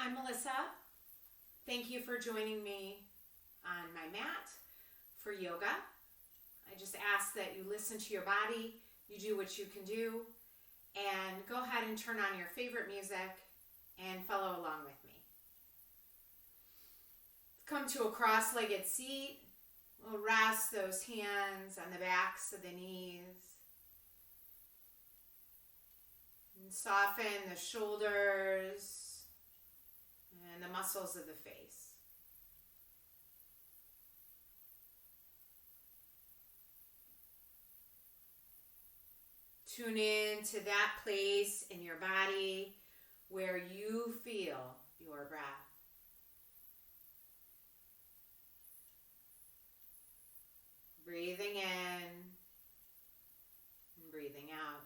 I'm Melissa. Thank you for joining me on my mat for yoga. I just ask that you listen to your body, you do what you can do, and go ahead and turn on your favorite music and follow along with me. Come to a cross-legged seat. We'll rest those hands on the backs of the knees. And soften the shoulders and the muscles of the face. Tune in to that place in your body where you feel your breath. Breathing in and breathing out.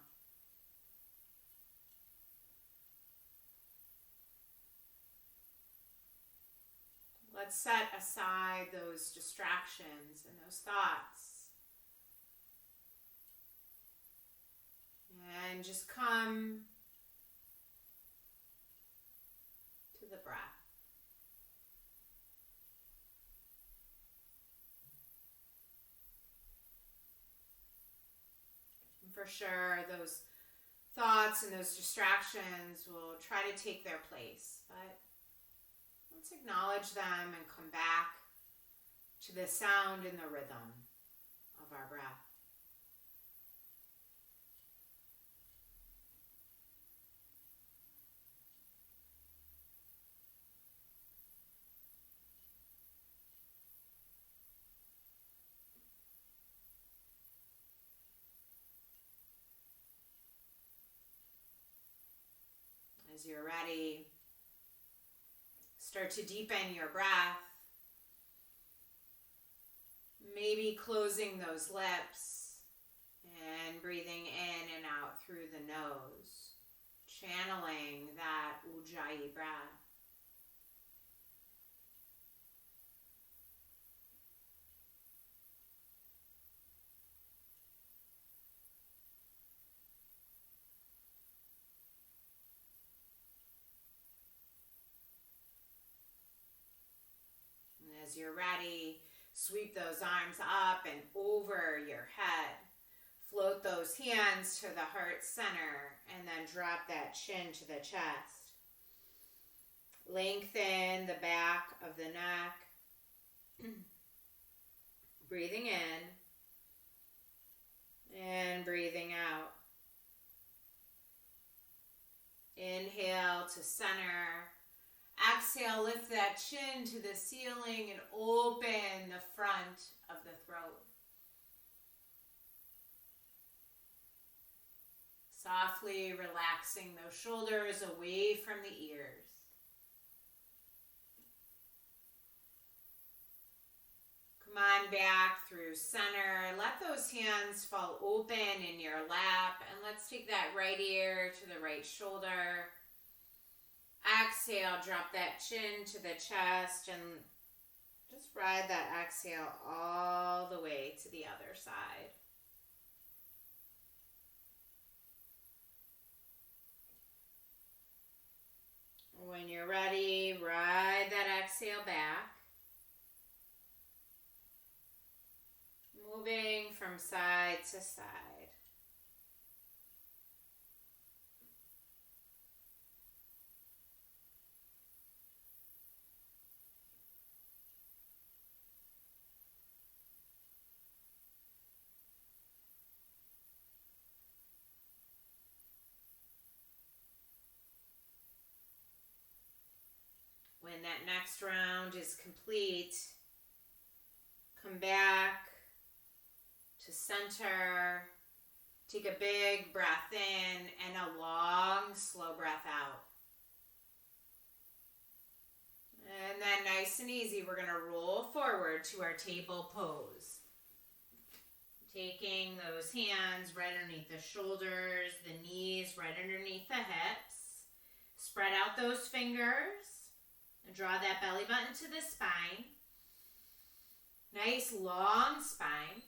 Let's set aside those distractions and those thoughts. And just come to the breath. And for sure, those thoughts and those distractions will try to take their place, but let's acknowledge them and come back to the sound and the rhythm of our breath. As you're ready, start to deepen your breath. Maybe closing those lips and breathing in and out through the nose, channeling that Ujjayi breath. As you're ready, sweep those arms up and over your head. Float those hands to the heart center and then drop that chin to the chest. Lengthen the back of the neck. Breathing in and breathing out. Inhale to center. Exhale, lift that chin to the ceiling and open the front of the throat. Softly relaxing those shoulders away from the ears. Come on back through center. Let those hands fall open in your lap, and let's take that right ear to the right shoulder. Exhale, drop that chin to the chest and just ride that exhale all the way to the other side. When you're ready, ride that exhale back. Moving from side to side. When that next round is complete, come back to center. Take a big breath in and a long, slow breath out. And then nice and easy, we're going to roll forward to our table pose. Taking those hands right underneath the shoulders, the knees right underneath the hips. Spread out those fingers. And draw that belly button to the spine. Nice long spine.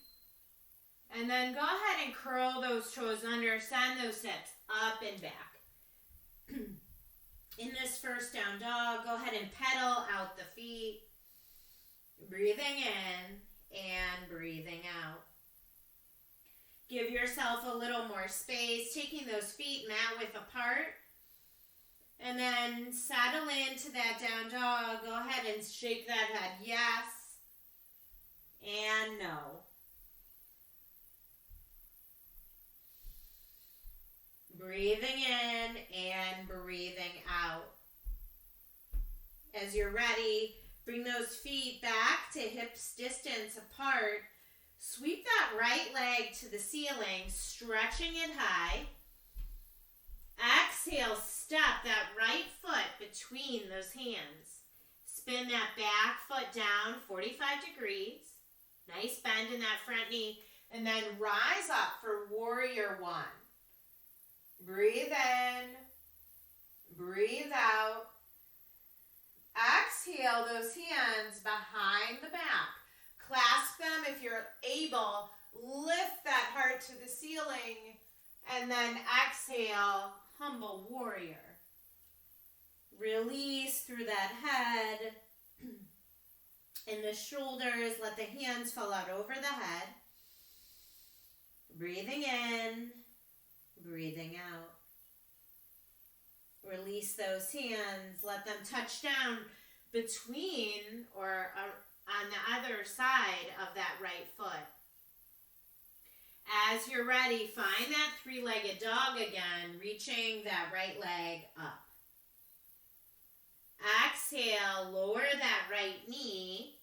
And then go ahead and curl those toes under. Send those hips up and back. In this first down dog, go ahead and pedal out the feet. Breathing in and breathing out. Give yourself a little more space, taking those feet mat width apart. And then settle into that down dog. Go ahead and shake that head yes and no. Breathing in and breathing out. As you're ready, bring those feet back to hips distance apart. Sweep that right leg to the ceiling, stretching it high. Exhale, step that right foot between those hands. Spin that back foot down 45 degrees. Nice bend in that front knee. And then rise up for warrior one. Breathe in. Breathe out. Exhale those hands behind the back. Clasp them if you're able. Lift that heart to the ceiling. And then exhale, humble warrior. Release through that head. In the shoulders, let the hands fall out over the head. Breathing in, breathing out. Release those hands. Let them touch down between or on the other side of that right foot. As you're ready, find that three-legged dog again, reaching that right leg up. Exhale, lower that right knee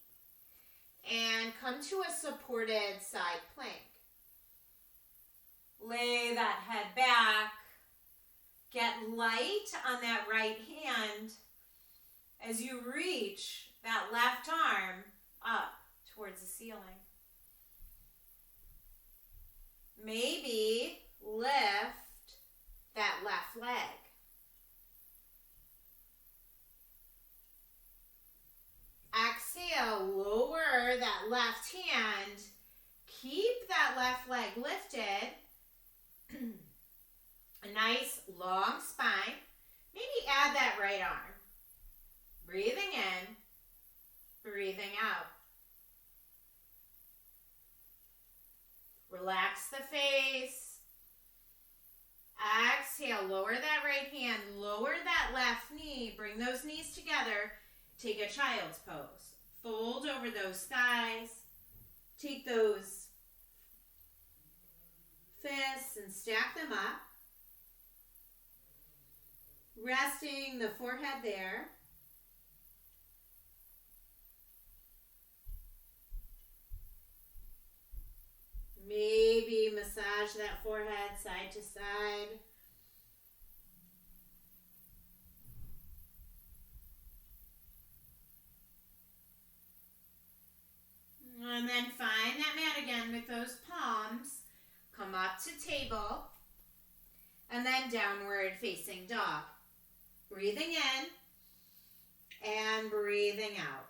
and come to a supported side plank. Lay that head back. Get light on that right hand as you reach that left arm up towards the ceiling. Maybe lift that left leg. Exhale, lower that left hand. Keep that left leg lifted. A nice long spine. Maybe add that right arm. Breathing in, breathing out. Relax the face. Exhale, lower that right hand, lower that left knee. Bring those knees together. Take a child's pose. Fold over those thighs. Take those fists and stack them up. Resting the forehead there. Maybe massage that forehead side to side. And then find that mat again with those palms. Come up to table. And then downward facing dog. Breathing in and breathing out.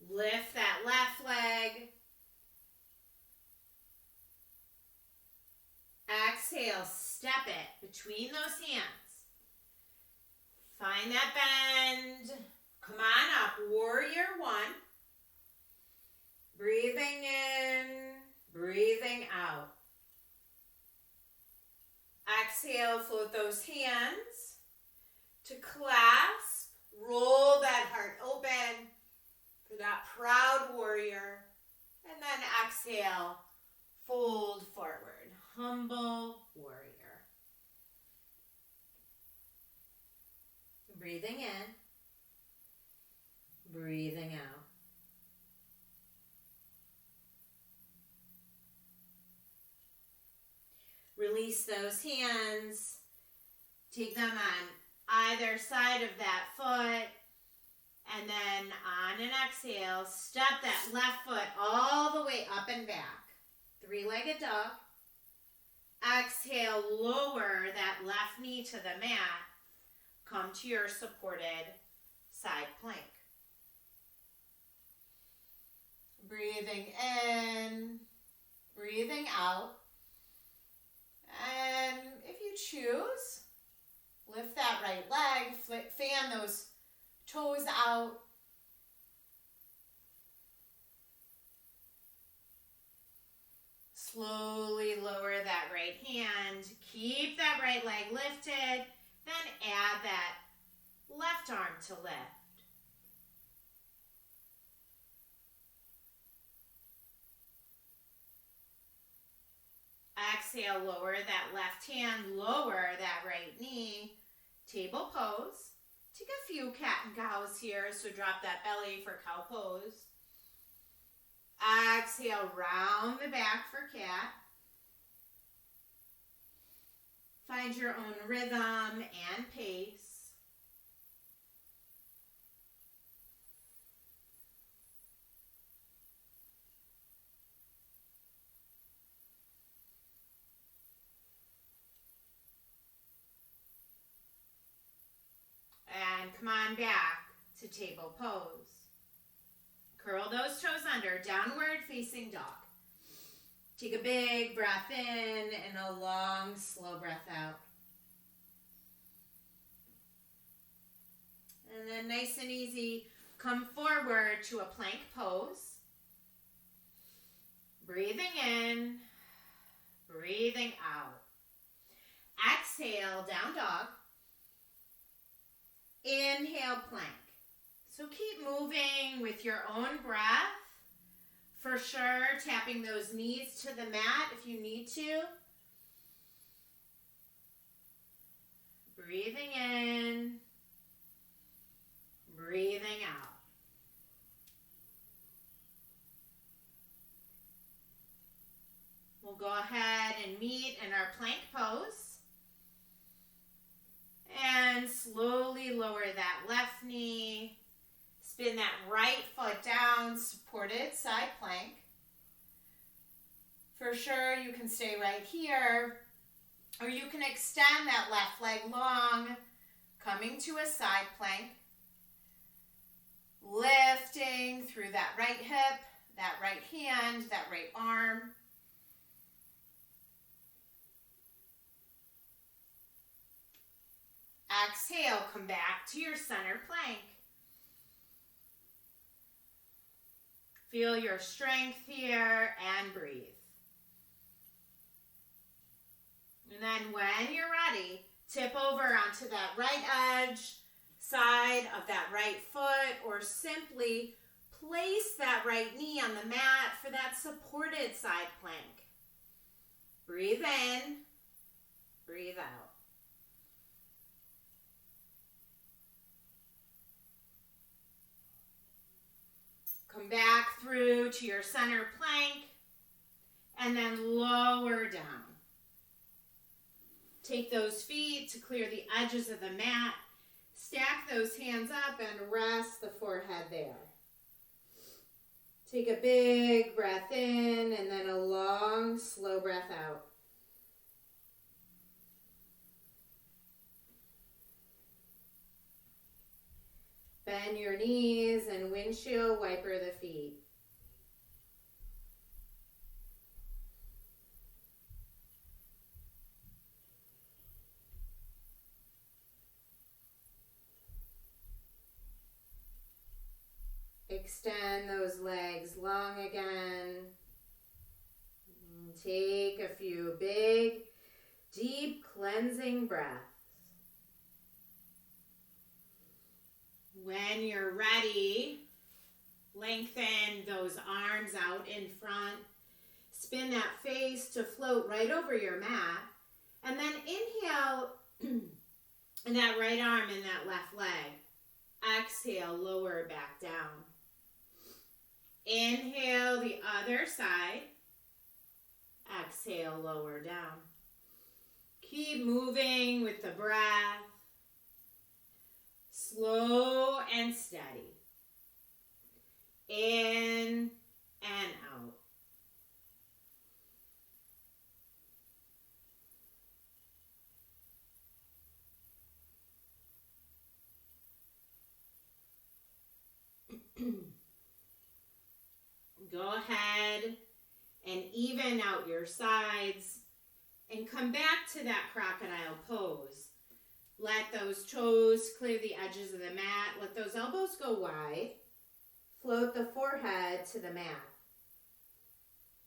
Lift that left leg. Exhale, step it between those hands. Find that bend. Come on up, warrior one. Breathing in, breathing out. Exhale, float those hands to clasp. Roll that heart open for that proud warrior. And then exhale, fold forward. Humble warrior. Breathing in, breathing out. Release those hands. Take them on either side of that foot. And then on an exhale, step that left foot all the way up and back. Three-legged dog. Exhale, lower that left knee to the mat. Come to your supported side plank. Breathing in, breathing out. And if you choose, lift that right leg, fan those toes out. Slowly lower that right hand. Keep that right leg lifted. Then add that left arm to lift. Exhale, lower that left hand, lower that right knee. Table pose. Take a few cat and cows here, so drop that belly for cow pose. Exhale, round the back for cat. Find your own rhythm and pace. And come on back to table pose. Curl those toes under, downward facing dog. Take a big breath in and a long, slow breath out. And then nice and easy, come forward to a plank pose. Breathing in, breathing out. Exhale, down dog. Inhale, plank. So keep moving with your own breath. For sure, tapping those knees to the mat if you need to. Breathing in, breathing out. We'll go ahead and meet in our plank pose. And slowly lower that left knee. Spin that right foot down, supported side plank. For sure, you can stay right here, or you can extend that left leg long, coming to a side plank. Lifting through that right hip, that right hand, that right arm. Exhale, come back to your center plank. Feel your strength here and breathe. And then when you're ready, tip over onto that right edge, side of that right foot, or simply place that right knee on the mat for that supported side plank. Breathe in, breathe out. Come back through to your center plank and then lower down. Take those feet to clear the edges of the mat. Stack those hands up and rest the forehead there. Take a big breath in and then a long, slow breath out. Bend your knees and windshield wiper the feet. Extend those legs long again. Take a few big, deep cleansing breaths. When you're ready, lengthen those arms out in front. Spin that face to float right over your mat. And then inhale that right arm and that left leg. Exhale, lower back down. Inhale the other side. Exhale, lower down. Keep moving with the breath. Slow and steady. In and out. Go ahead and even out your sides. And come back to that crocodile pose. Let those toes clear the edges of the mat. Let those elbows go wide. Float the forehead to the mat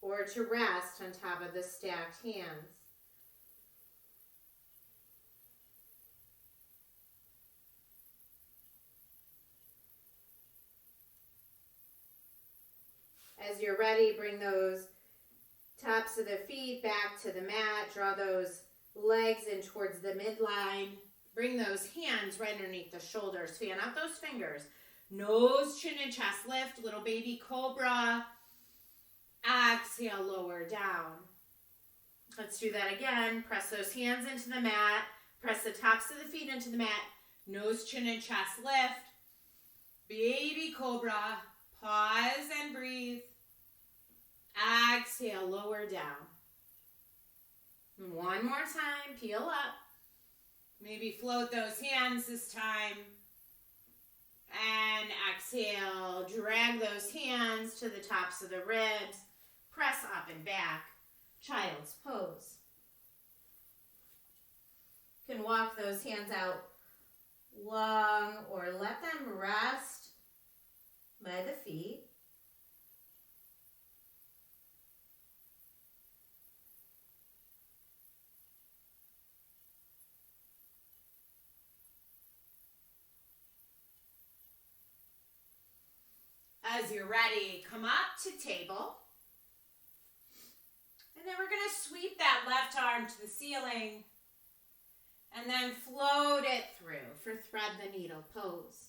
or to rest on top of the stacked hands. As you're ready, bring those tops of the feet back to the mat. Draw those legs in towards the midline. Bring those hands right underneath the shoulders. Fan out those fingers. Nose, chin, and chest lift. Little baby cobra. Exhale, lower down. Let's do that again. Press those hands into the mat. Press the tops of the feet into the mat. Nose, chin, and chest lift. Baby cobra. Pause and breathe. Exhale, lower down. One more time. Peel up. Maybe float those hands this time. And exhale, drag those hands to the tops of the ribs. Press up and back. Child's pose. You can walk those hands out long or let them rest by the feet. As you're ready, come up to table. And then we're going to sweep that left arm to the ceiling and then float it through for thread the needle pose.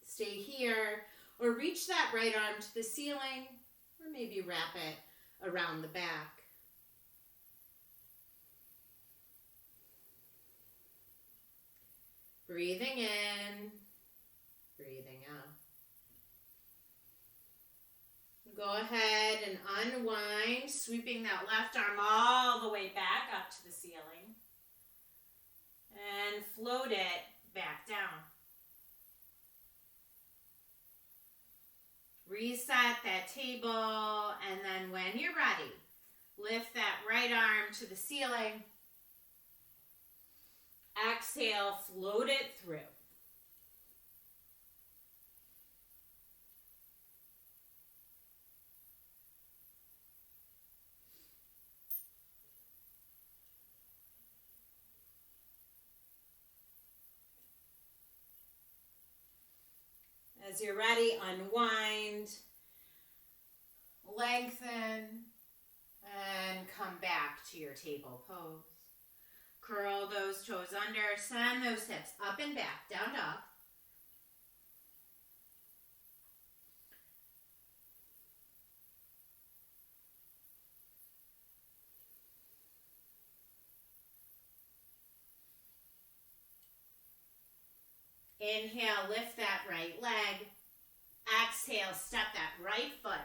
Stay here or reach that right arm to the ceiling or maybe wrap it around the back. Breathing in, breathing out. Go ahead and unwind, sweeping that left arm all the way back up to the ceiling. And float it back down. Reset that table, and then when you're ready, lift that right arm to the ceiling. Exhale, float it through. As you're ready, unwind, lengthen, and come back to your table pose. Curl those toes under, send those hips up and back, down dog. Inhale, lift that right leg. Exhale, step that right foot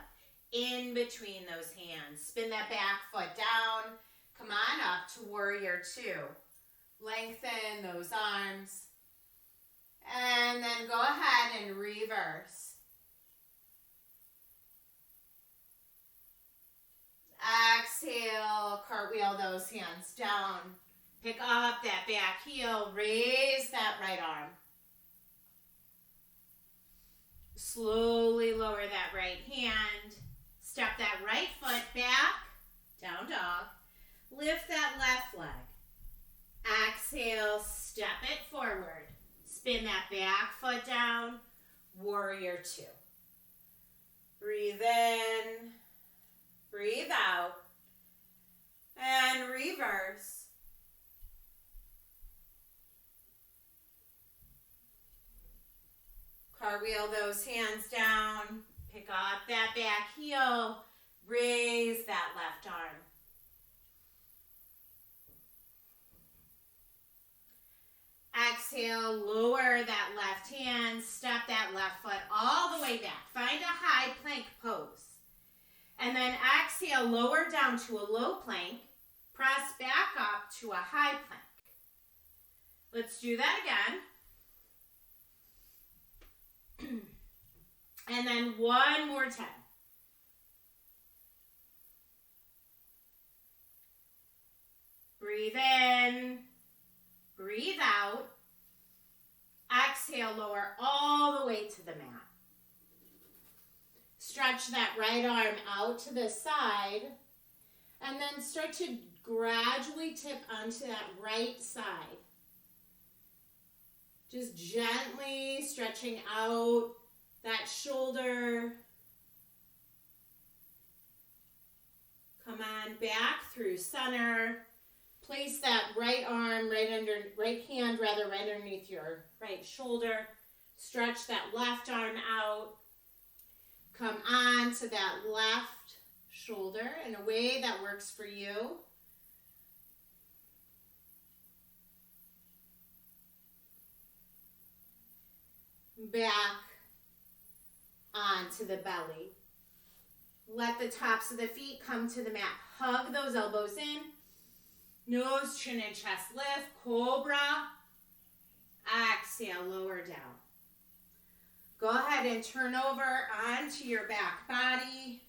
in between those hands. Spin that back foot down. Come on up to warrior two. Lengthen those arms. And then go ahead and reverse. Exhale, cartwheel those hands down. Pick up that back heel. Raise that right arm. Slowly lower that right hand. Step that right foot back. Down dog. Lift that left leg. Exhale, step it forward. Spin that back foot down. Warrior two. Breathe in. Breathe out. And reverse. Cartwheel those hands down. Pick up that back heel. Raise that left arm. Exhale, lower that left hand. Step that left foot all the way back. Find a high plank pose. And then exhale, lower down to a low plank. Press back up to a high plank. Let's do that again. And then one more time. Breathe in. Breathe out. Exhale, lower all the way to the mat. Stretch that right arm out to the side. And then start to gradually tip onto that right side. Just gently stretching out that shoulder. Come on back through center. Place that right arm right hand right underneath your right shoulder. Stretch that left arm out. Come on to that left shoulder in a way that works for you. Back onto the belly. Let the tops of the feet come to the mat. Hug those elbows in. Nose, chin, and chest lift. Cobra. Exhale, lower down. Go ahead and turn over onto your back body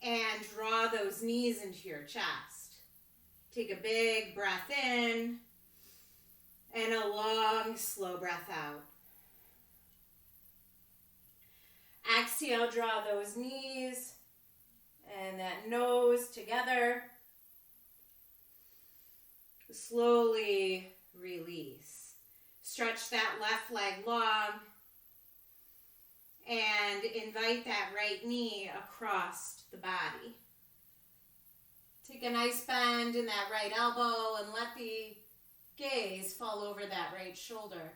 and draw those knees into your chest. Take a big breath in and a long, slow breath out. Exhale, draw those knees and that nose together. Slowly release. Stretch that left leg long and invite that right knee across the body. Take a nice bend in that right elbow and let the gaze fall over that right shoulder.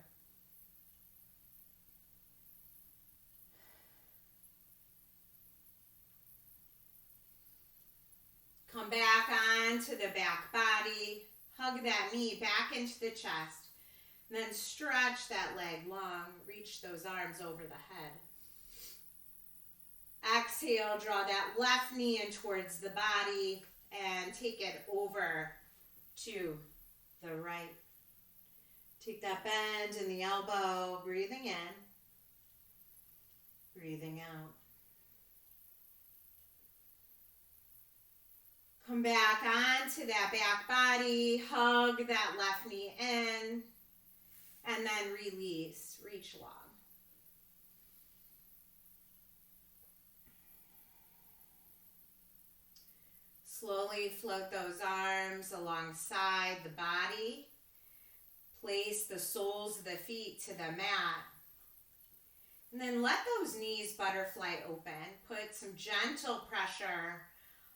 Come back onto the back body. Hug that knee back into the chest. And then stretch that leg long. Reach those arms over the head. Exhale, draw that left knee in towards the body and take it over to the right. Take that bend in the elbow, breathing in, breathing out. Come back onto that back body, hug that left knee in, and then release, reach long. Slowly float those arms alongside the body. Place the soles of the feet to the mat. And then let those knees butterfly open. Put some gentle pressure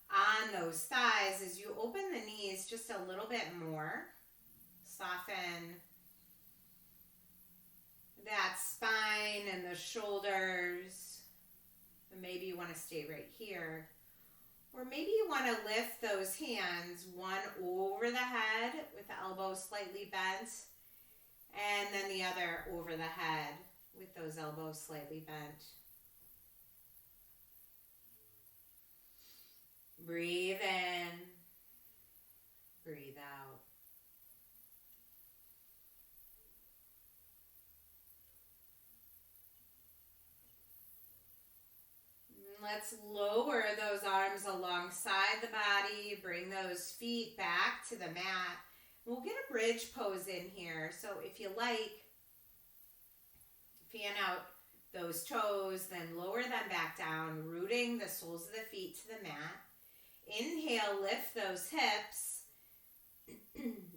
on those thighs as you open the knees just a little bit more. Soften that spine and the shoulders. And maybe you want to stay right here. Or maybe you want to lift those hands, one over the head with the elbows slightly bent, and then the other over the head with those elbows slightly bent. Breathe in, breathe out. Let's lower those arms alongside the body. Bring those feet back to the mat. We'll get a bridge pose in here. So if you like, fan out those toes, then lower them back down, rooting the soles of the feet to the mat. Inhale, lift those hips.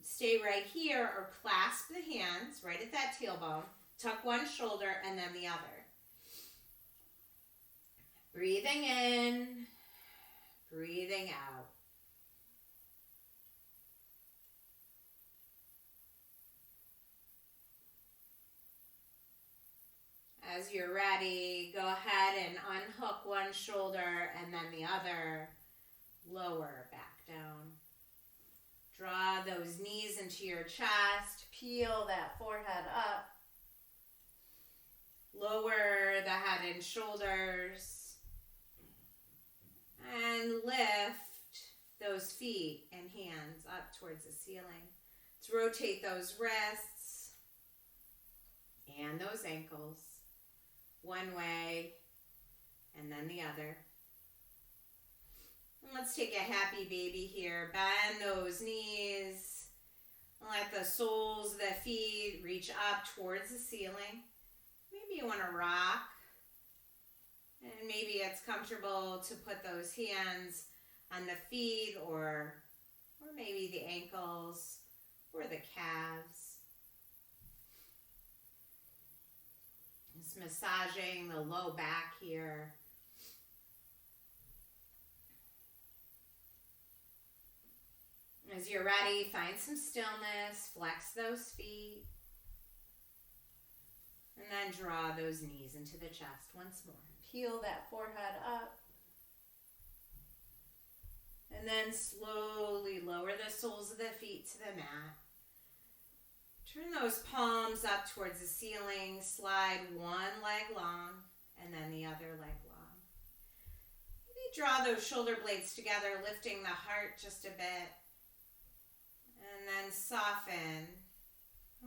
Stay right here or clasp the hands right at that tailbone. Tuck one shoulder and then the other. Breathing in, breathing out. As you're ready, go ahead and unhook one shoulder and then the other. Lower back down. Draw those knees into your chest. Peel that forehead up. Lower the head and shoulders. And lift those feet and hands up towards the ceiling. Let's rotate those wrists and those ankles one way and then the other. Let's take a happy baby here. Bend those knees. Let the soles of the feet reach up towards the ceiling. Maybe you want to rock. And maybe it's comfortable to put those hands on the feet or maybe the ankles or the calves. Just massaging the low back here. As you're ready, find some stillness, flex those feet, and then draw those knees into the chest once more. Peel that forehead up. And then slowly lower the soles of the feet to the mat. Turn those palms up towards the ceiling. Slide one leg long and then the other leg long. Maybe draw those shoulder blades together, lifting the heart just a bit. And then soften.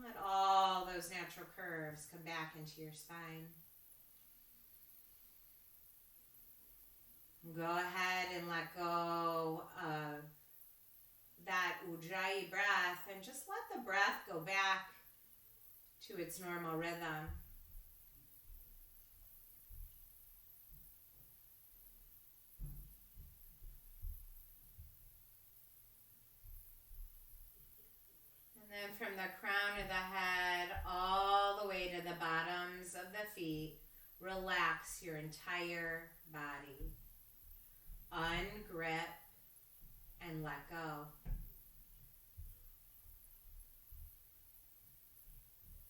Let all those natural curves come back into your spine. Go ahead and let go of that Ujjayi breath and just let the breath go back to its normal rhythm. And then from the crown of the head all the way to the bottoms of the feet, relax your entire body. Ungrip and let go.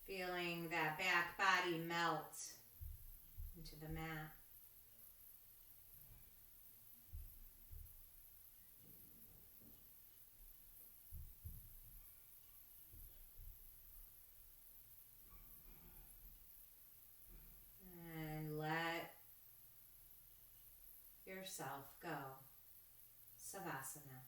Feeling that back body melt into the mat. And let yourself go. Savasana.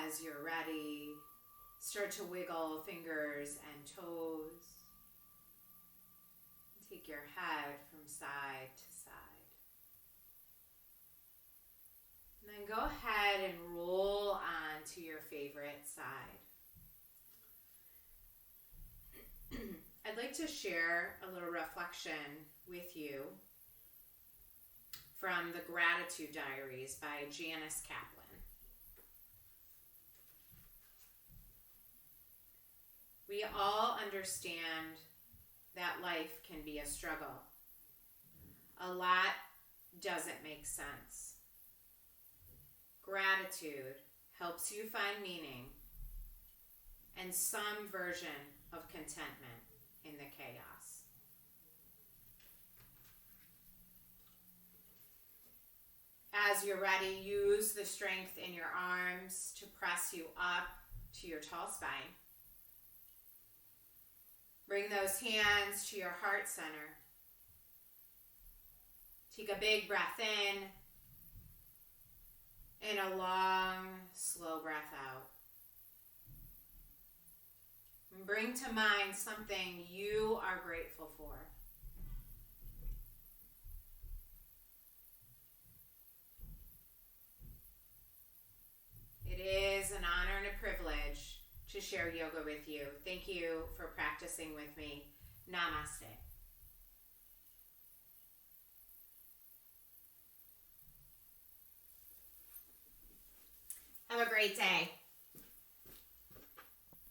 As you're ready, start to wiggle fingers and toes. Take your head from side to side. And then go ahead and roll on to your favorite side. I'd like to share a little reflection with you from the Gratitude Diaries by Janice Kaplan. We all understand that life can be a struggle. A lot doesn't make sense. Gratitude helps you find meaning and some version of contentment in the chaos. As you're ready, use the strength in your arms to press you up to your tall spine. Bring those hands to your heart center. Take a big breath in and a long, slow breath out. And bring to mind something you are grateful for. to share yoga with you. Thank you for practicing with me. Namaste. Have a great day.